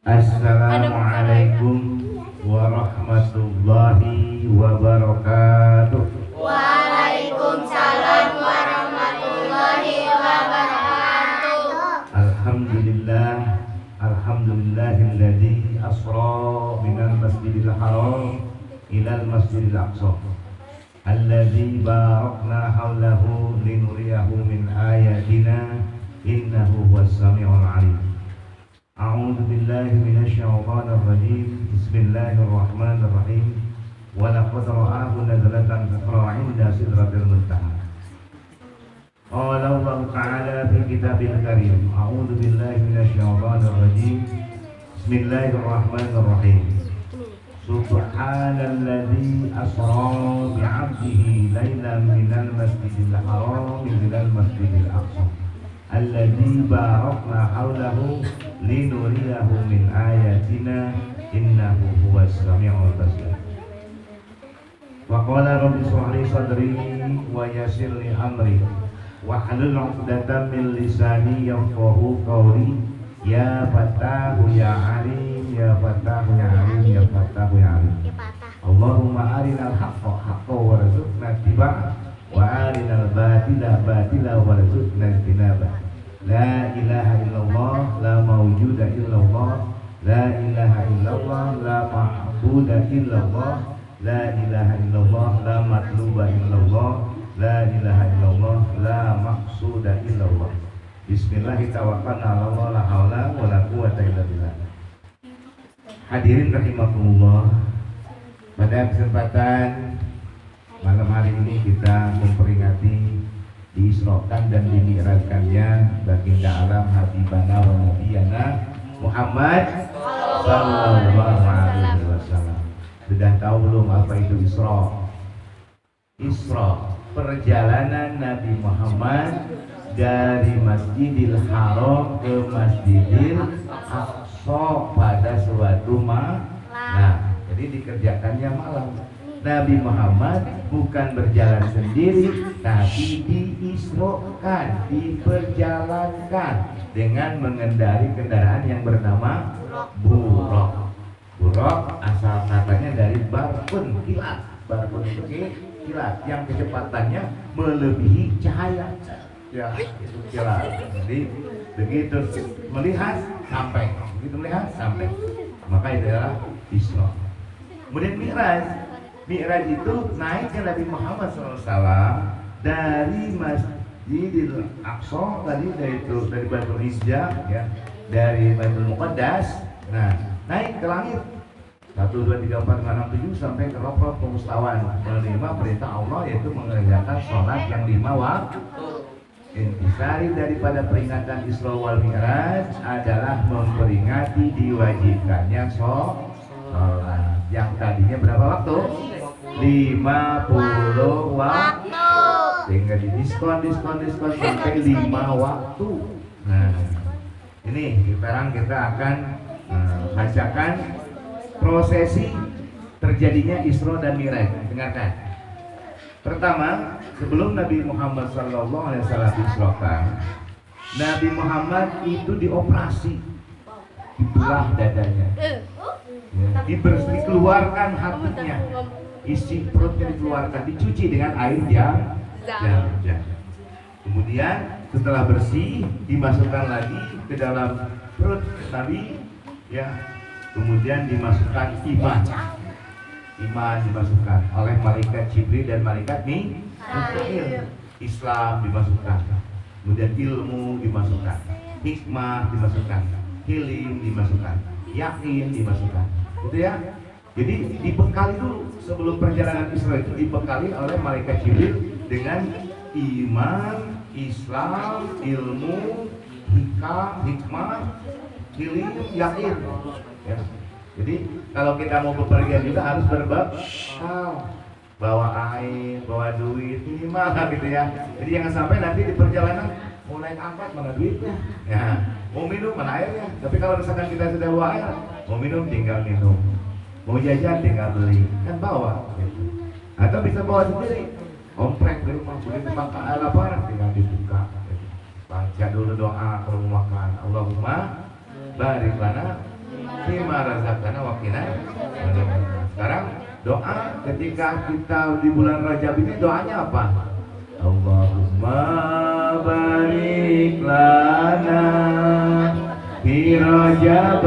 Assalamualaikum warahmatullahi wabarakatuh. Waalaikumsalam warahmatullahi wabarakatuh. Alhamdulillahilladzi asra minal masjidil haram ilal masjidil aqsa alladzi barakna haulahu linuriyahu min ayatina innahu huwas samiul alim. A'udzu billahi minasyaitonir rajim. Bismillahirrahmanirrahim. Wa laqad ra'ahu nazlatan ukhra 'inda sidratil muntaha. Qala Allah Ta'ala fi kitabil karim. A'udzu billahi minasyaitonir rajim. Bismillahirrahmanirrahim. Subhanalladzi asra bi'abdihi lailan minal masjidil haram ilal masjidil aqsa alladzi barakna haulahu linuriyahu min ayatina innahu huwas samiul basir. Wa qala rabbi shrah li sadri wa yassir li amri wahlul 'uqdatam min lisani yafqahu qawli. Ya Fattahu ya Alim, ya Fattahu ya Alim, ya Fattahu ya Alim. Allahumma arinal haqqa haqqan warzuqna ittiba'ah wa arinal batila batila warzuqna ijtinabah. La ilaha illallah, la mawjuda illallah, la ilaha illallah, la ma'buda illallah, la ilaha illallah, la matluba illallah, la ilaha illallah, la maqsuda illallah. Bismillahi tawakkalna 'ala Allah, la haula wa la quwwata illa billah. Hadirin rahimakumullah, pada kesempatan malam hari ini kita memperingati diisrokan dan dimi'rajkannya baginda alam habibana wa nabiyana Muhammad sallallahu alaihi wasallam. Sudah tahu belum apa itu Isra? Isra, perjalanan Nabi Muhammad dari Masjidil Haram ke Masjidil Aqsa pada suatu malam. Nah, jadi dikerjakannya malam. Nabi Muhammad bukan berjalan sendiri, tapi diisrokan, diperjalankan dengan mengendari kendaraan yang bernama buraq. Buraq asal katanya dari barqun, kilat. Barqun itu kilat yang kecepatannya melebihi cahaya. Ya, itu kilat. Jadi begitu melihat sampai, begitu melihat sampai. Maka itu adalah Isra. Kemudian Mi'raj itu naiknya Nabi Muhammad SAW dari Masjidil Aqsa tadi, dari Baitul Izzah ya, dari Baitul Muqaddas. Nah, naik ke langit 1, 2, 3, 4, 5, 6, 7 sampai ke Rafah Mustawan, menerima perintah Allah yaitu mengerjakan sholat yang 5 waktu. Intisari daripada peringatan Isra wal Mi'raj adalah memperingati diwajibkannya sholat yang tadinya berapa waktu? 50 waktu, sehingga didiskon sampai 5 waktu. Nah, ini sekarang kita akan bacakan prosesi terjadinya Isra dan Mi'raj. Dengarkan. Pertama, sebelum Nabi Muhammad SAW disrokan, Nabi Muhammad itu dioperasi, dibelah dadanya, ya, dikeluarkan hatinya, isi perutnya dikeluarkan, dicuci dengan air jam. Kemudian setelah bersih, dimasukkan lagi ke dalam perut Nabi, ya. Kemudian dimasukkan iman dimasukkan oleh malaikat Jibril dan malaikat Mikail. Islam dimasukkan, kemudian ilmu dimasukkan, hikmah dimasukkan, hilim dimasukkan, yakin dimasukkan, gitu ya. Jadi dibekali dulu sebelum perjalanan Isra itu, dibekali oleh malaikat Jibril dengan iman, Islam, ilmu, hikmah, hilim, yakin. Ya. Jadi kalau kita mau bepergian juga harus berbekal, bawa air, bawa duit minimal gitu ya. Jadi jangan sampai nanti di perjalanan mau naik angkot mana duitnya, ya, mau minum mana airnya. Tapi kalau misalkan kita sudah bawa air, mau minum tinggal minum, mau jajan tinggal beli, kan bawa. Gitu. Atau bisa bawa sendiri, komplek di rumah, begitu makan lapar tinggal dibuka. Gitu. Baca dulu doa kalau mau makan, Allahumma barik lana Bima razaqtana wa qina adzabannar. Sekarang doa ketika kita di bulan Rajab ini doanya apa? Allahumma barik lana fi Rajab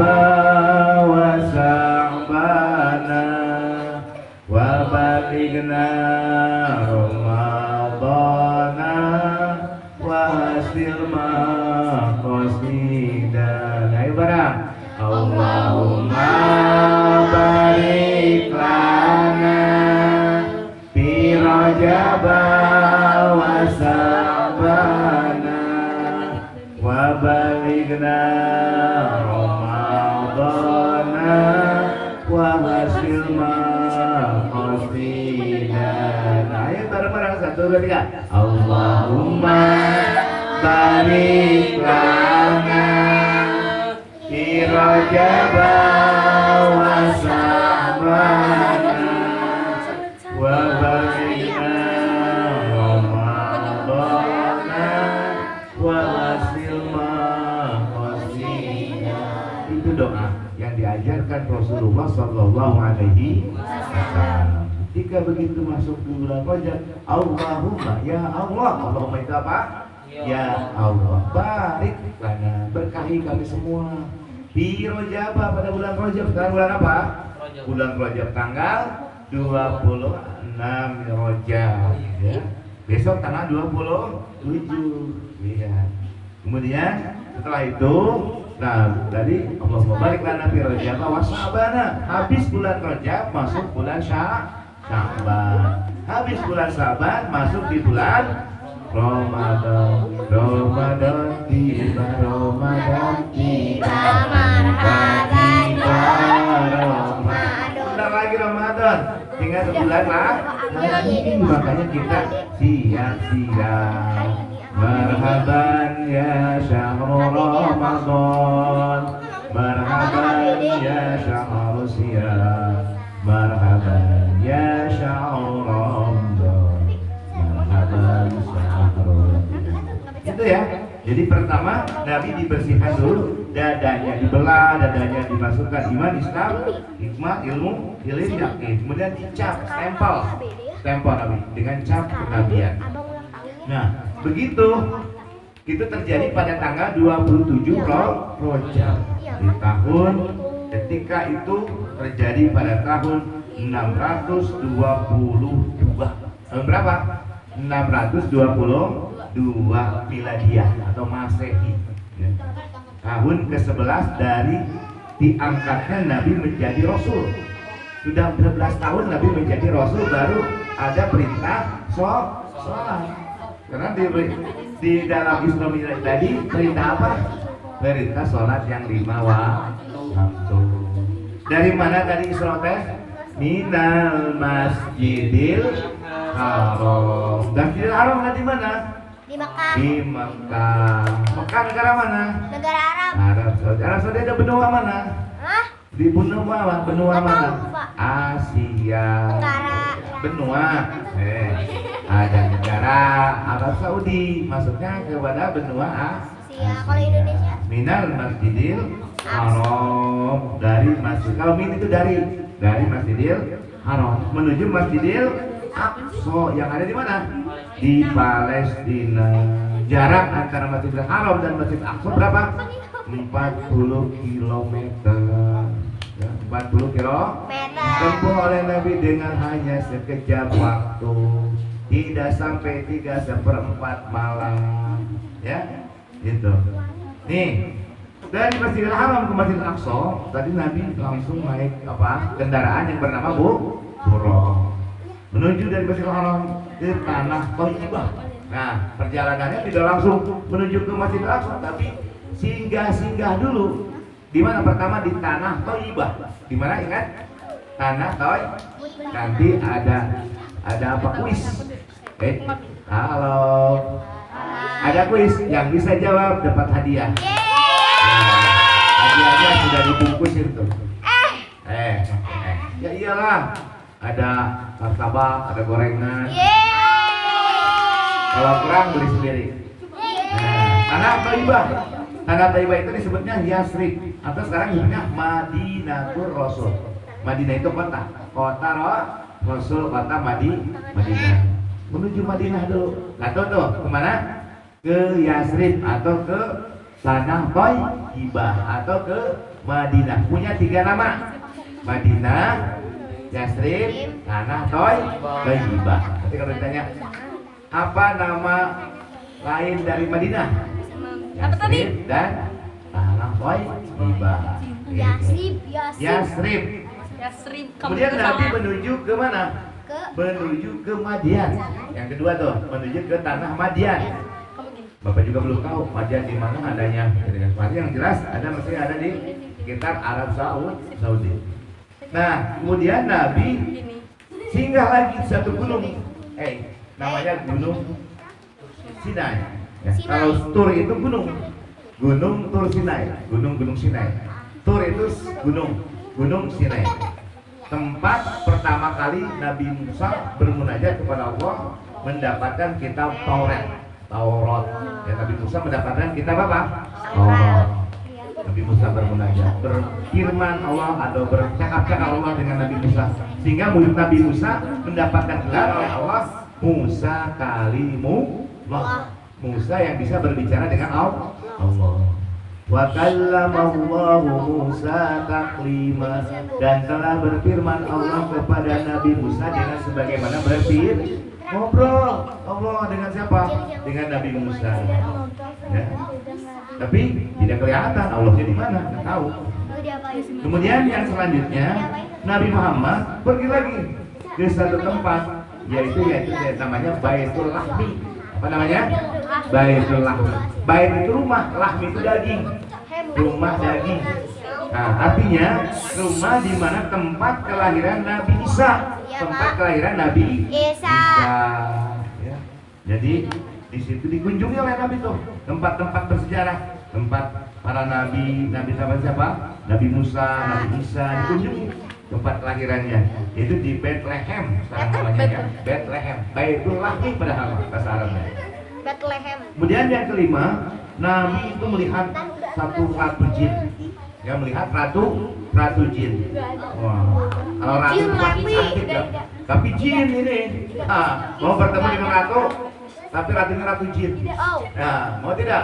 wa Sya'bana wa balighna Ramadana wa hasil maqasidan. Ayo bareng. Allahumma barik lana fi Rajab wa Sya'bana wa balighna Ramadana wa hasil maqasidan. Ayo bareng-bareng 1 2 3. Allahumma barik lana fi Rajab wa Sya'bana wa balighna Ramadana wa hasil maqasidan. Itu doa yang diajarkan Rasulullah Sallallahu Alaihi Wasallam. Ketika begitu masuk di bulan Rajab, Allahumma ya Allah, Allahumma itu apa? Ya Allah, barik lana, berkahi kami semua. Di Rajab pada bulan Rajab. Sekarang bulan apa? Bulan Rajab tanggal 26 Rajab ya. Besok tanggal 27 ya. Kemudian setelah itu, nah tadi Allahumma barik lana fi Rajab wa Sya'bana. Habis bulan Rajab masuk bulan Sya'ban. Habis bulan Sya'ban masuk di bulan Ramadan. Ramadan tiba, Ramadan tiba, marhaban Ramadan. Bentar lagi Ramadan, tinggal sebulan lah. Makanya kita siap-siap. Marhaban ya syahrul Ramadan, marhaban ya syahrul siap, marhaban ya syahrul Ramadan, marhaban syahrul. Itu ya. Jadi pertama Nabi dibersihkan dulu, dadanya dibelah, dadanya dimasukkan iman, Islam, hikmah, ilmu, ilim, yakin. Kemudian dicap, stempel Nabi dengan cap kenabian. Nah, begitu itu terjadi pada tanggal 27 Rajab di tahun, ketika itu terjadi pada tahun 622. Tahun berapa? 622 Miladiah atau Masehi ya. Tahun ke-11 dari diangkatnya Nabi menjadi Rasul. Sudah 11 tahun Nabi menjadi Rasul, baru ada perintah sholat. Karena di dalam Islam tadi perintah apa? Perintah sholat yang 5 waktu. Dari mana tadi Isra teh? Minal Masjidil Haram. Dan Masjidil Haram di mana? Di Mekah. Di Mekah. Mekah negara mana? Negara Arab. Arab Saudi. Arab Saudi ada benua mana? Hah? Di benua mana? tahu, Pak. Asia. Tenggara. Benua. Ada negara Arab Saudi, maksudnya kepada benua Asia. Kalau Indonesia? Minal Masjidil Haram, dari masjid. Kalau min itu dari Masjidil Haram menuju Masjidil Aqsa yang ada di mana? Di Palestina. Jarak antara Masjidil Haram dan Masjid Aqsa berapa? 40 km. Ya, 40 km. Tempuh oleh Nabi dengan hanya sekejap waktu. Tidak sampai 3/4 malam. Ya, gitu. Nih, dari Masjidil Haram ke Masjidil Aqsa, tadi Nabi langsung naik kendaraan yang bernama Buraq. Menuju dari Masjidil Haram ke tanah Thayyibah. Nah, perjalanannya tidak langsung menuju ke Masjidil Aqsa, tapi singgah dulu. Di mana pertama? Di tanah Thayyibah. Di mana ingat? Tanah Thayyibah. Nanti ada apa? Kuis. Halo. Ada kuis, yang bisa jawab dapat hadiah. Hadiahnya sudah dibungkus itu. Ya iyalah. Ada martabak, ada gorengan. Kalau kurang beli sendiri. Tanah Thayyibah. Tanah Taibah itu disebutnya Yasrib atau sekarang disebutnya Madinatul Rasul. Madinah itu kota, kota Rasul, kota Madinah. Menuju Madinah dulu. Nah tuh kemana? Ke Yasrib atau ke Tanah Taibah atau ke Madinah. Punya 3 nama. Madinah, Yasrib, Tanah Taibah. Nanti kalau ditanya apa nama lain dari Madinah? Yasrib dan Tanah Taibah. Yasrib. Kemudian Nabi menuju ke mana? Menuju ke Madian. Yang kedua tuh menuju ke tanah Madian. Bapak juga belum tahu Madian di mana adanya. Yang jelas ada mesti ada di sekitar Arab Saudi. Nah, kemudian Nabi singgah lagi di satu gunung. Namanya Gunung Sinai. Ya, kalau Tur itu gunung Tur Sinai, gunung Sinai. Tur itu gunung Sinai. Tempat pertama kali Nabi Musa bermunajat kepada Allah mendapatkan kitab Taurat. Ya, Nabi Musa mendapatkan kitab apa? Taurat. Nabi Musa bermunajat, berfirman Allah atau bercakap-cakap Allah dengan Nabi Musa, sehingga mulut Nabi Musa mendapatkan gelar oleh Allah Musa Kalimullah. Musa yang bisa berbicara dengan Allah. Wa kallamallahu Musa taklima, dan telah berfirman Allah kepada Nabi Musa dengan sebagaimana ngobrol Allah dengan siapa? Dengan Nabi Musa. Ya. Tapi tidak kelihatan Allahnya di mana, nggak tahu. Kemudian yang selanjutnya Nabi Muhammad pergi lagi ke satu tempat, yaitu namanya Baitul Lahmi. Apa namanya? Baitul Lahmi. Bait itu rumah, lahmi itu daging. Rumah daging. Nah, artinya rumah di mana tempat kelahiran Nabi Isa. Tempat kelahiran Nabi Isa. Ya. Jadi di situ dikunjungi oleh Nabi tuh tempat-tempat bersejarah, tempat para nabi siapa? Nabi Musa, Nabi Isa dikunjungi tempat kelahirannya. Itu di Bethlehem sekarang namanya ya. Bethlehem. Baitul Lahmi padahal bahasa Arabnya. Bethlehem. Kemudian yang kelima, Nabi itu melihat ratu jin. Ya, melihat ratu jin. Wah, kalau ratu itu pasti cantik ya. Tapi jin ini, mau bertemu dengan ratu, tapi ratunya ratu jin. Nah, mau tidak?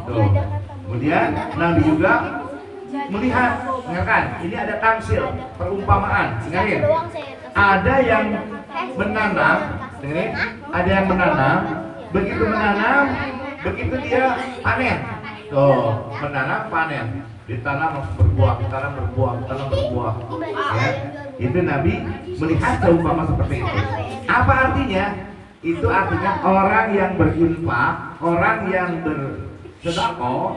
Tuh. Kemudian Nabi juga melihat, dengarkan, ini ada tamsil, perumpamaan. Dengarin. Ada yang menanam, dengarin, ada yang menanam, begitu dia panen. Tuh, menanam panen, ditanam berbuah. Ya. Itu Nabi melihat seumpama seperti itu. Apa artinya? Itu artinya orang yang berinfak, orang yang bersedekah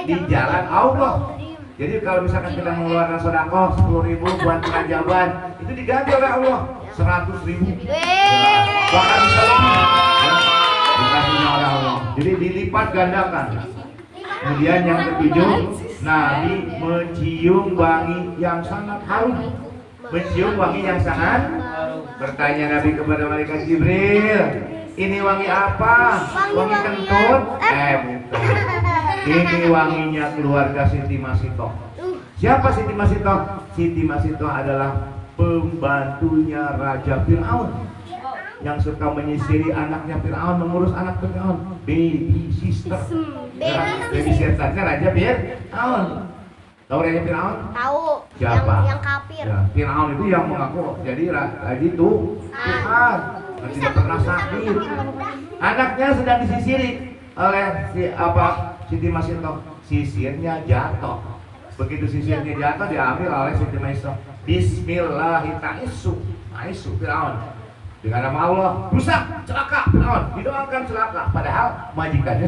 di jalan Allah. Jadi kalau misalkan kita mengeluarkan sedekah 10.000 buat pengajaban, itu diganti oleh Allah 100.000. Bahkan bisa lebih. Ya, dikasihnya oleh Allah. Jadi dilipat gandakan. Kemudian yang ketujuh, Nabi mencium wangi yang sangat harum. Mencium wangi yang sangat. Bertanya Nabi kepada malaikat Jibril, ini wangi apa? Wangi kentut? Bukan. Ini wanginya keluarga Siti Masito. Siapa Siti Masito? Siti Masito adalah pembantunya Raja Fir'aun yang suka menyisiri anaknya Fir'aun, mengurus anak Fir'aun. Baby sister. Baby sisternya Raja Fir'aun. Tahu Raja Fir'aun? Tahu. Siapa? Yang kafir. Ya, Fir'aun itu yang mengaku jadi Raja itu Tuhan, dan tidak pernah sakit. Anaknya sedang disisiri oleh Siti Masito. Sisirnya jatuh. Begitu sisirnya jatuh, diambil oleh Siti Masito. Bismillahirrahmanirrahim. Fir'aun dengan nama Allah, rusak, celaka Fir'aun, didoakan celaka. Padahal majikannya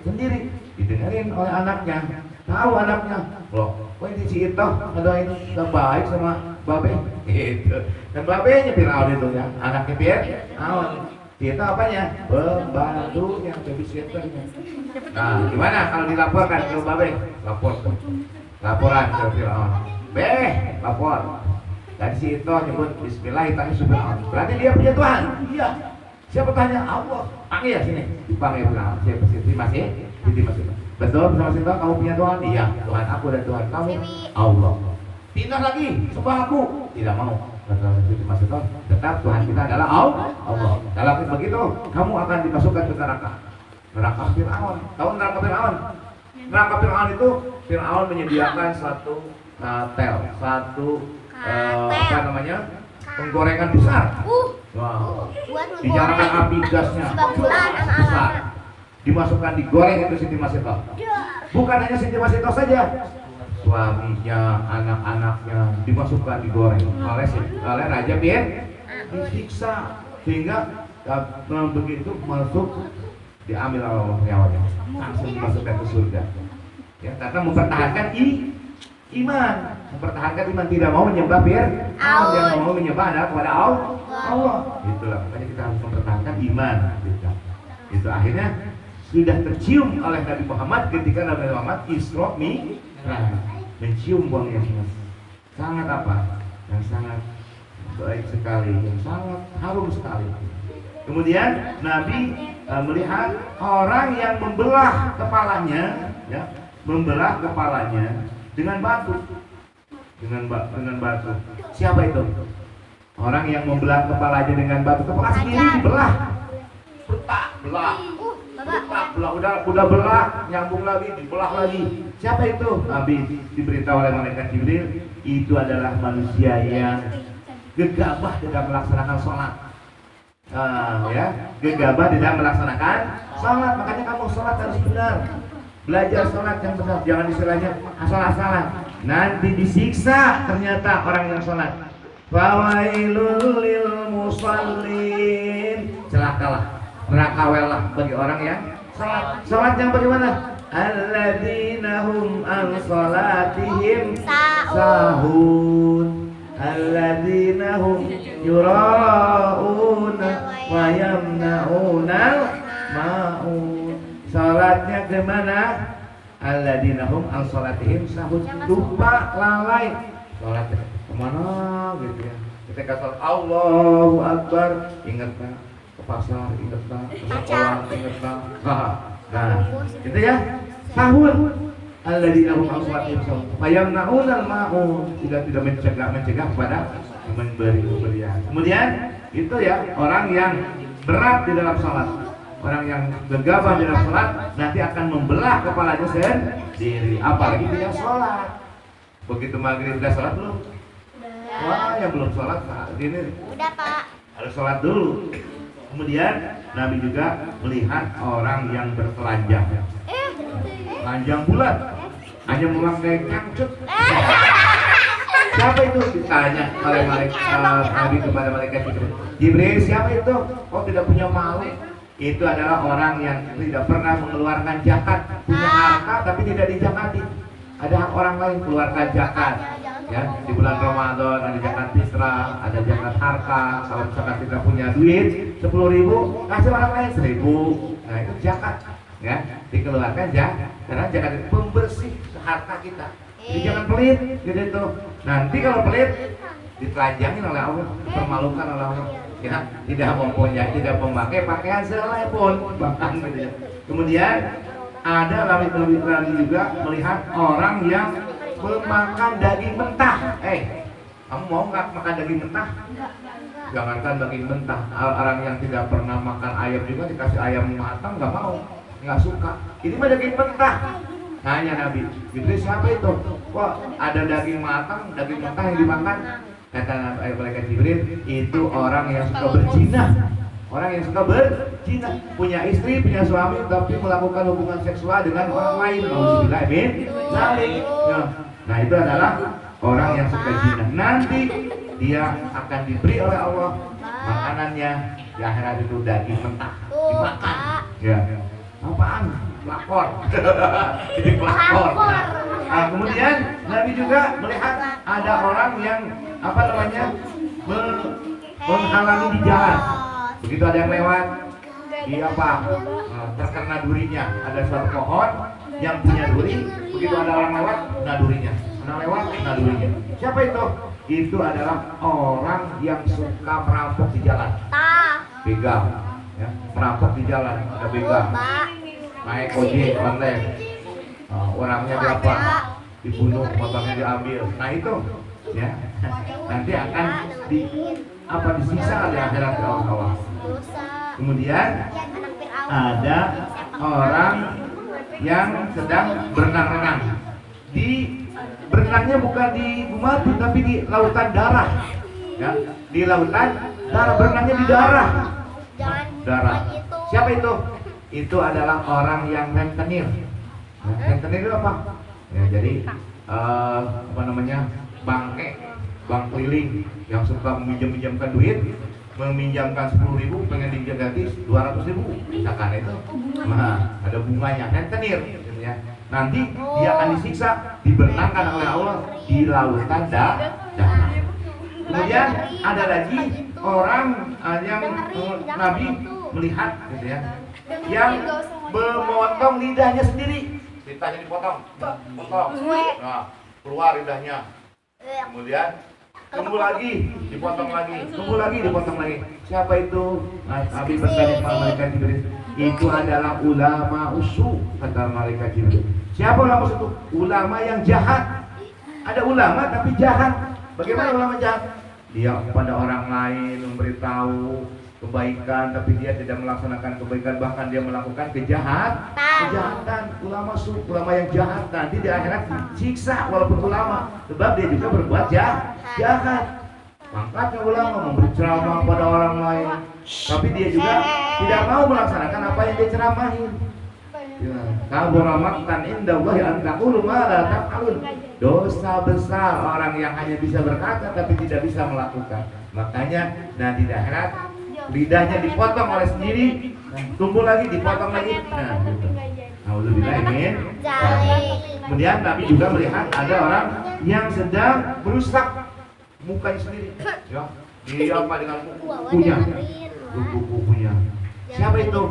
sendiri didengarin oleh anaknya. Tahu anaknya, loh, kok ini si Ito ngedoain gak baik sama Babe? Gitu. Dan Babenya Fir'aun itu ya, anaknya Fir'aun. Si Ito apanya? Pembantu yang babysitternya. Nah, gimana kalau dilaporkan ke Babe? Laporan ke Fir'aun. Lapor. Tadi si Ito nyebut Bismillahirrahmanirrahim. Berarti dia punya Tuhan? Iya. Siapa tanya? Allah. Panggil ya sini. Dipanggil Fir'aun. Siapa sih? Siti Siti Masito. Betul bersama Sito, kamu punya Tuhan? Iya, Tuhan aku dan Tuhan kamu Allah. Pindah lagi, sembah aku. Tidak mau. Kata Siti Masito, tetap Tuhan kita adalah Allah. Kalau begitu, kamu akan dimasukkan ke neraka. Neraka Fir'aun. Tahu neraka Fir'aun? Neraka Fir'aun itu Fir'aun menyediakan satu apa namanya? Penggorengan besar. Wow. Dinyalakan api gasnya besar. Dimasukkan digoreng itu Siti Masito. Bukan hanya Siti Masito saja, suaminya, anak-anaknya dimasukkan digoreng oleh Raja disiksa sehingga begitu masuk diambil oleh Allah nyawanya langsung dimasukkan ke surga. Ya, karena mempertahankan iman, mempertahankan iman, tidak mau menyembah yang mau menyembah adalah kepada Allah. Itulah makanya kita harus mempertahankan iman. Gitu. Itu akhirnya sudah tercium oleh Nabi Muhammad ketika Nabi Muhammad Isra Mi'raj, mencium wangi yang sangat apa? Yang sangat baik sekali, yang sangat harum sekali. Kemudian Nabi melihat orang yang membelah kepalanya, ya, membelah kepalanya dengan batu, dengan batu. Siapa itu? Orang yang membelah kepalanya dengan batu, kepala sendiri dibelah, belah, udah belah, nyambung lagi, dibelah lagi. Siapa itu? Nabi diberitahu oleh malaikat Jibril, itu adalah manusia yang gegabah dalam melaksanakan sholat. Ya, gegabah dalam melaksanakan sholat. Makanya kamu sholat harus benar, belajar sholat yang benar, jangan istilahnya asal-asalan. Nanti disiksa ternyata orang yang sholat. Fawailul lil musallin, celakalah, nerakawelah bagi orang yang sholat. Sholat yang bagaimana? Alladzina hum an sholatihim sahun, alladzina hum yura'una wa yamna'unal ma'un. Sholatnya kemana? Alladzina hum an sholatihim sahun, lupa, lalai. Sholatnya kemana gitu ya. Ketika sholat Allahu Akbar, ingat tak? Ke pasar, ingat tak? Ke sekolah, ingat tak? Nah, itu ya. Sahur. Alladzina hum an sholatihim sahun wa yamna'unal ma'un, tidak mencegah kepada pemberian. Kemudian itu ya, orang yang berat di dalam sholat, orang yang gegabah di dalam sholat nanti akan membelah kepalanya sendiri. Apalagi tidak sholat. Begitu maghrib udah sholat belum? Wah, yang belum sholat saat ini udah Pak, harus sholat dulu. Kemudian Nabi juga melihat orang yang bertelanjang, telanjang bulat, hanya memakai cangcut. Siapa itu? Ditanya oleh Nabi kepada malaikat Jibril, siapa itu? Oh, tidak punya malu. Itu adalah orang yang tidak pernah mengeluarkan zakat, punya harta tapi tidak dijakati. Ada orang lain keluarkan zakat, ya, di bulan Ramadan ada zakat fitrah, ada zakat harta. Kalau misalkan kita punya duit 10.000, kasih orang lain 1.000. Nah, itu zakat, ya, dikeluarkan zakat. Karena zakat itu pembersih harta kita. Jadi jangan pelit, gitu itu. Nanti kalau pelit ditelanjangin oleh Allah, dipermalukan oleh Allah. Ya, tidak mempunyai, tidak memakai pakaian selai pun, bahkan gitu ya. Kemudian ada lagi juga melihat orang yang memakan daging mentah. Kamu mau nggak makan daging mentah? Jangankan daging mentah, orang yang tidak pernah makan ayam juga dikasih ayam matang nggak mau, nggak suka. Ini mah daging mentah. Nanya Nabi, Jibril, siapa itu? Wah, ada daging matang, daging mentah yang dimakan. Kata malaikat Jibril, itu orang yang suka berzina. Orang yang suka berzina, punya istri, punya suami, tapi melakukan hubungan seksual dengan orang lain. Alhamdulillah, amin. Nah, itu adalah orang yang suka zina. Nanti dia akan diberi oleh Allah makanannya di akhirat itu daging mentah, dimakan. Ya, apaan? Pelakor. Jadi pelakor. Nah, kemudian Nabi juga melihat ada orang yang menghalangi di jalan. Begitu ada yang lewat, dia terkena durinya. Ada suatu pohon yang punya duri. Begitu ada orang lewat, kena durinya. Kena lewat, kena durinya. Siapa itu? Itu adalah orang yang suka merampok di jalan. Begal, ya, merampok di jalan. Ada begal. naik ojek online. Orangnya berapa? Dibunuh, motornya diambil. Nah itu, ya, nanti akan disiksa di akhirat kawan-kawan. Kemudian ada orang yang sedang berenang-renang. Berenangnya bukan di Gumatu tapi di lautan darah. Ya, di lautan darah, berenangnya di darah. Darah. Siapa itu? Itu adalah orang yang rentenir. Rentenir itu apa? Ya, jadi apa namanya? Bank keliling yang suka meminjamkan duit, meminjamkan 10.000 pengen diganti 200.000 misalkan itu. Nah, ada bunganya, rentenir gitu ya. Nanti dia akan disiksa, dibenangkan oleh Allah di lautan darah. Kemudian ada lagi orang yang Nabi melihat gitu ya, yang memotong lidahnya sendiri. Lidahnya dipotong, potong, nah, keluar lidahnya. Kemudian tunggu lagi, dipotong lagi, tunggu lagi, dipotong lagi. Siapa itu? Nabi berkata malaikat Jibril, itu adalah ulama usu, kata malaikat Jibril. Siapa ulama usu? Ulama yang jahat. Ada ulama tapi jahat. Bagaimana ulama jahat? Dia pada orang lain memberitahu kebaikan, tapi dia tidak melaksanakan kebaikan, bahkan dia melakukan kejahatan. Ulama yang jahat nanti di akhirat disiksa walaupun ulama, sebab dia juga berbuat jahat. Pangkatnya ulama memberi ceramah pada orang lain, tapi dia juga tidak mau melaksanakan apa yang dia ceramahin. Kabura maqtan indallahi an taqulu ma la taf'alun. Dosa besar orang yang hanya bisa berkata tapi tidak bisa melakukan. Makanya nanti di akhirat lidahnya dipotong oleh sendiri, tumbuh lagi, dipotong lagi. Nah, gitu. Alhamdulillah ini. Kemudian Nabi juga melihat ada orang yang sedang merusak mukanya sendiri. Ya, dia apa dengan kukunya? Kukunya. Siapa itu?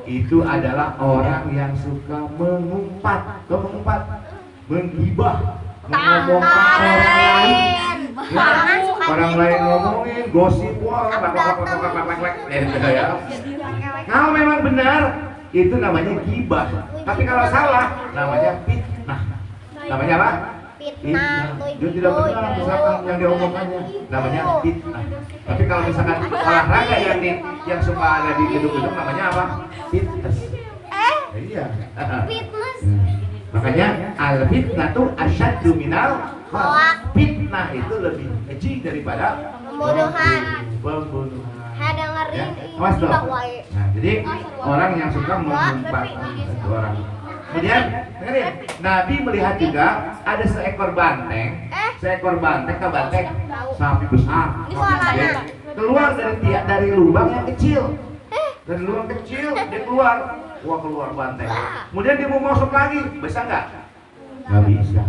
Itu adalah orang yang suka mengumpat, menggibah, mengomongkan orang lain. Ya, orang lain ngomongin, gosip, wah, ya. Kalau memang benar, itu namanya gibah. Tapi kalau salah, namanya fitnah. Namanya apa? Fitnah. Dia tidak benar, misalkan yang diomongkannya, namanya fitnah. Tapi kalau misalkan olahraga yang suka ada di gedung-gedung, namanya apa? Fitness. Iya. Fitness. Makanya al-fitnah itu asyaddu minal fitnah, itu lebih keji daripada pembunuhan. Ada ngeri. Ya. Nah, jadi orang yang suka mengumpat orang. Kemudian dengerin, Nabi melihat juga ada seekor banteng. Seekor banteng, sapi besar, keluar dari lubang yang kecil. Dari lubang kecil dia keluar. Wah, keluar banteng. Kemudian dia mau masuk lagi, bisa nggak? Nggak bisa.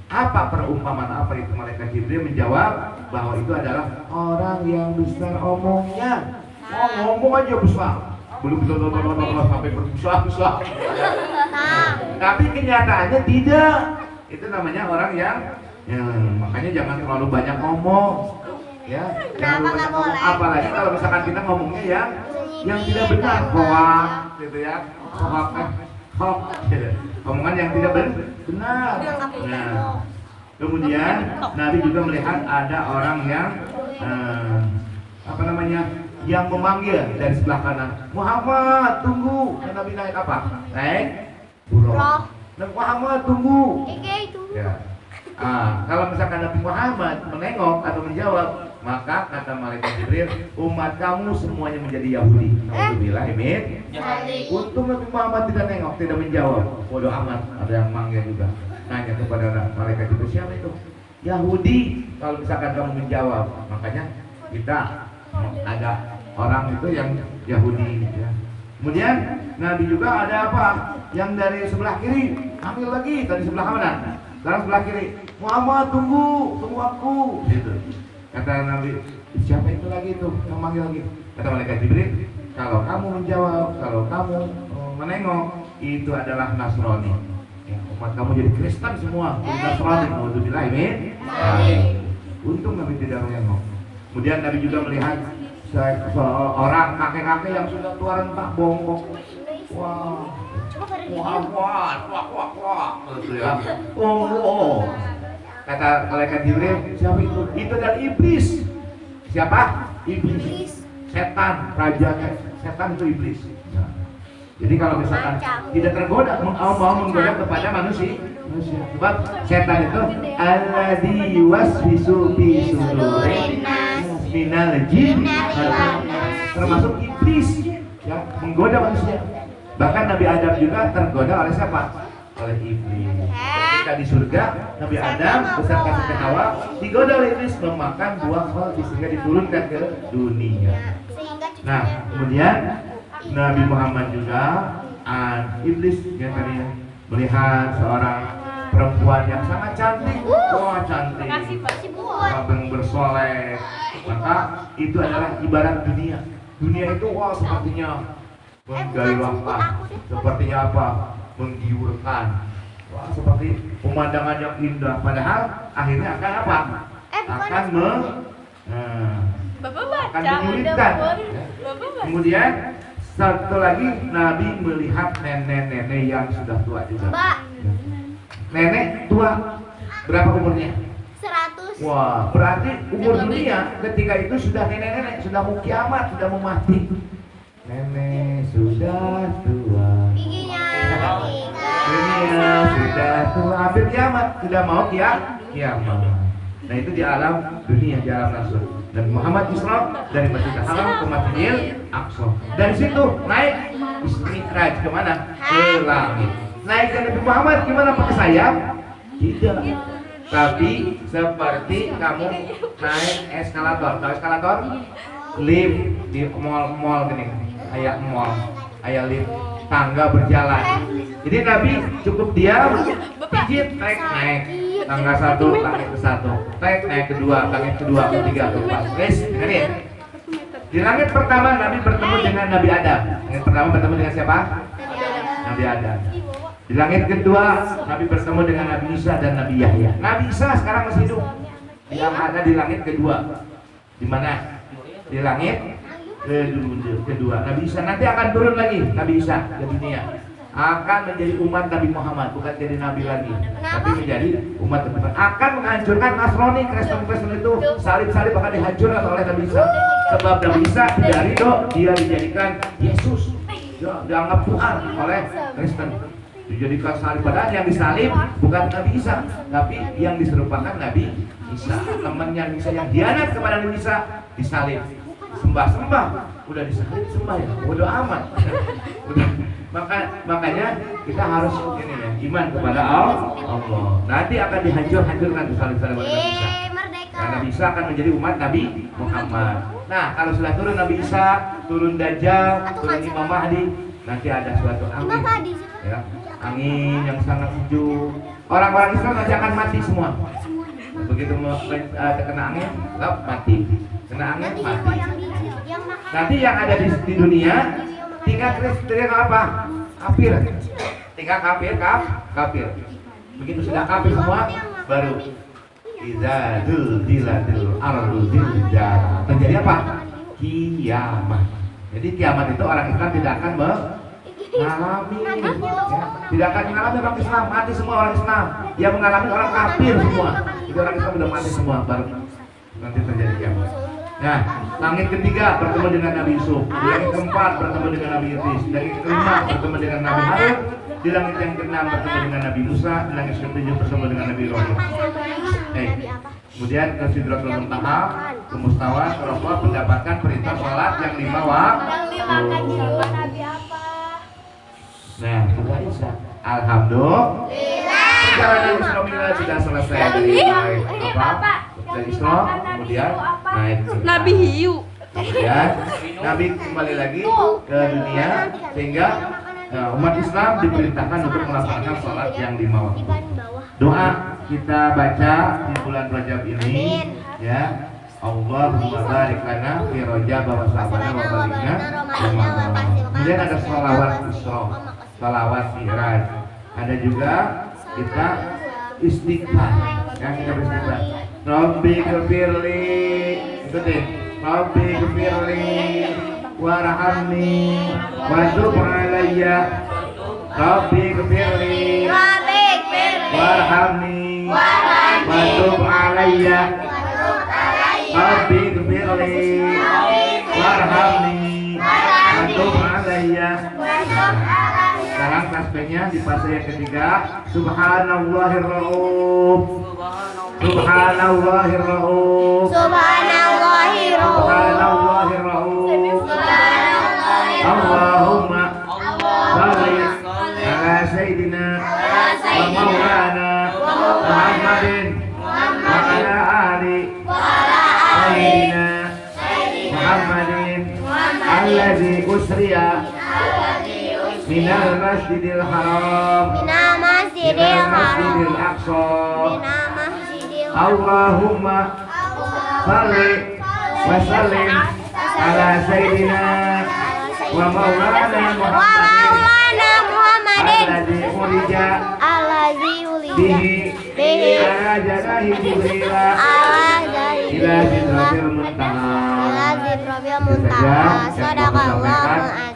Apa perumpamaan apa itu? Malaikat Jibril menjawab bahwa itu adalah orang yang besar omongnya. Oh, ngomong aja besar, belum sampai berbesar. Tapi kenyataannya tidak. Itu namanya orang yang makanya jangan terlalu banyak ngomong. Ya, jangan banyak ngomong. Apalagi kalau misalkan kita ngomongnya yang tidak benar, hoax, gitu ya, hoax, gitu. Omongan yang tidak benar. Nah, kemudian Nabi juga melihat ada orang yang yang memanggil dari sebelah kanan, Muhammad tunggu. Dan Nabi naik apa? Naik burung. Dan Muhammad tunggu. Ya. Kalau misalkan Nabi Muhammad menengok atau menjawab, maka kata malaikat Jibril, umat kamu semuanya menjadi Yahudi. Alhamdulillah, amin. Untung Nabi Muhammad tidak nengok, tidak menjawab. Bodoh amat, ada yang manggil juga. Nanya kepada malaikat Jibril, siapa itu? Yahudi. Kalau misalkan kamu menjawab, makanya kita ada orang itu yang Yahudi. Ya. Kemudian Nabi juga ada apa? Yang dari sebelah kiri, ambil lagi dari sebelah kanan. Sekarang sebelah kiri, Muhammad tunggu aku. Gitu. Kata Nabi, siapa itu lagi itu yang manggil lagi? Kata malaikat Jibril, kalau kamu menjawab, kalau kamu menengok, itu adalah Nasrani. Ya, umat kamu jadi Kristen semua, Nasrani. Alhamdulillah, amin. Untung Nabi tidak menengok. Kemudian Nabi juga melihat seorang kakek-kakek yang sudah tua renta, bongkok. Wah. Coba pada Wah, gitu ya. Oh. Kata malaikat Jibril, siapa itu? Itu adalah iblis. Siapa? Iblis. Setan, rajanya setan itu iblis. Nah, jadi kalau misalkan tidak tergoda, mau menggoda kepada manusia. Sebab setan itu alladzi yuwaswisu fi sudurin minal jin, termasuk iblis yang menggoda manusia. Bahkan Nabi Adam juga tergoda oleh siapa? Oleh iblis. Ketika di surga, Nabi Adam beserta Siti Hawa digoda oleh iblis memakan buah khaldi sehingga diturunkan ke dunia. Nah, kemudian Nabi Muhammad juga iblis yang tadi melihat seorang perempuan yang sangat cantik, wah cantik, bersolek, maka itu adalah ibarat dunia. Dunia itu wah sepertinya menggairahkan, sepertinya apa? Menggiurkan, wah seperti pemandangan yang indah. Padahal akhirnya akan apa? Akan menyulitkan. Kemudian satu lagi Nabi melihat nenek-nenek yang sudah tua juga. Nenek tua, berapa umurnya? 100. Wah, berarti umur dunia ketika itu sudah nenek-nenek, sudah mau kiamat, sudah mau mati. Nenek sudah tua. Giginya Dunia sudah tua, hampir kiamat, sudah mau kiamat. Nah itu di alam dunia, di alam nafsu. Dan Muhammad Isra dari Masjidil Haram ke Masjidil Aqsa. Dari situ naik Mi'raj ke mana? Ke langit. Naik ke Nabi Muhammad gimana, pakai sayap? Tidak. Tapi seperti kamu naik eskalator. Tahu eskalator? Lift di mall gini. Kayak mall, kayak lift, tangga berjalan. Jadi Nabi cukup diam, pijit, naik. Tangga 1, langit ke 1, naik ke 2, langit ke 2, ke 3, ke 4. Guys, dengerin. Di langit pertama Nabi bertemu dengan Nabi Adam. Langit pertama bertemu dengan siapa? Nabi Adam. Di langit kedua Nabi bertemu dengan Nabi Isa dan Nabi Yahya. Nabi Isa sekarang masih hidup. Yang ada di langit kedua. Di mana? Di langit kedua. Nabi Isa nanti akan turun lagi. Nabi Isa ke dunia akan menjadi umat Nabi Muhammad, bukan jadi nabi lagi, tapi menjadi umat Nabi Muhammad. Akan menghancurkan Nasrani, Kristen itu, salib-salib akan dihancurkan oleh Nabi Isa. Sebab Nabi Isa tidak ridho dia dijadikan Yesus, dianggap Tuhan oleh Kristen, dijadikan salib. Padahal yang disalib bukan Nabi Isa, tapi yang diserupakan Nabi Isa, temannya Isa yang hianat kepada Nabi Isa disalib. Sembah, udah disalib sembah ya, bodo amat. Makanya kita harus ini ya, iman kepada Allah. Nanti akan dihancurkan salib-salib oleh Nabi Isa. Nah, Nabi Isa akan menjadi umat Nabi Muhammad. Nah, kalau sudah turun Nabi Isa, turun Dajjal, turun Imam Mahdi, nanti ada suatu angin, ya, angin yang sangat sejuk. Orang-orang Islam nanti akan mati semua. Begitu terkena angin, mati. Kena angin, mati. Nanti yang ada di dunia tinggal kriteria apa? Kafir. Tinggal kafir. Begitu sudah kafir semua, baru idza zulzilatil ardu zilzalaha. Terjadi apa? Kiamat. Jadi kiamat itu orang Islam tidak akan mengalami, ya. Tidak akan mengalami orang Islam, mati semua orang Islam. Yang mengalami orang kafir semua. Itu orang Islam sudah mati semua, baru nanti terjadi kiamat. Nah, langit ketiga bertemu dengan Nabi Yusuf, di langit keempat bertemu dengan Nabi Idris, di langit kelima bertemu dengan Nabi Harun, di langit yang keenam bertemu dengan Nabi Musa, di langit ketujuh bertemu dengan Nabi Ibrahim. Kemudian ke Sidratul Muntaha, ke Mustawa, ke Rabbah mendapatkan perintah sholat yang 5 waktu. Nah, sudah Isa. Alhamdulillah. Perjalanan Isra sudah selesai dari apa? Dari Isra, kemudian naik Nabi Hiu. Kemudian Nabi kembali lagi ke dunia sehingga umat Islam diperintahkan untuk melaksanakan sholat yang 5 waktu. Doa kita baca di bulan Rajab ini, ya. Allahumma barik lana fi Rajab wa sa'bana wa balikna. Kemudian ada sholawat Isra, sholawat Mi'raj. Ada juga kita istighfar, yang kita beristighfar. Rabbi ghfirli, ikutin. Rabbi ghfirli warhamni wa tub alayya rabbi ighfirli warhamni wa tub alayya rabbi ighfirli warhamni wa tub alayya. Sekarang tasbihnya di fase yang ketiga. Subhanallahir rauf, subhanallahir rauf, Subhanallahir subhanallahir rauf. Allahumma shalli ala sayyidina wa maulana Muhammadin wa ala ali sayyidina Muhammadin alladzi usriya minal masjidil haram Minal masjidil ilal haram masjidil aqsa. Minal masjidil Allahumma salli wa sallim ala sayyidina wa maulana Muhammadin alladzi urija Alladzi ulija bihi ala janahi jibrila ila sidratil muntaha.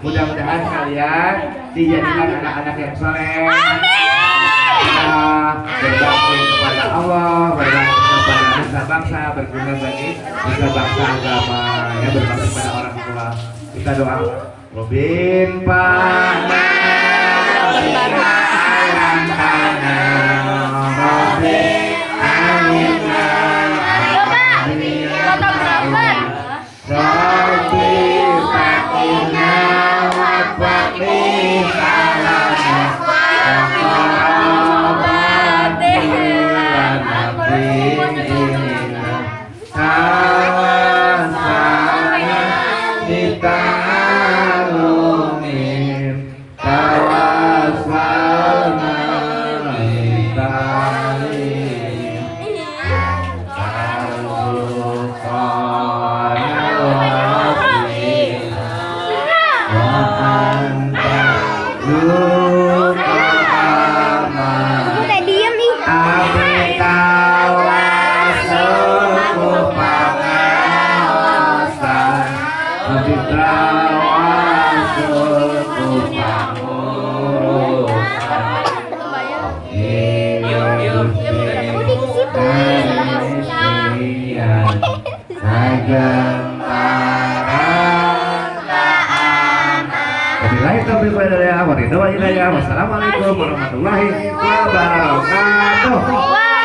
Mudah-mudahan kalian dijadikan anak-anak yang soleh. Kita berbakti kepada Allah, berbakti kepada nusa bangsa, berguna bagi nusa bangsa agama, ya berbakti kepada orang tua. Kita doa. Robin pana Wassalamualaikum warahmatullahi wabarakatuh.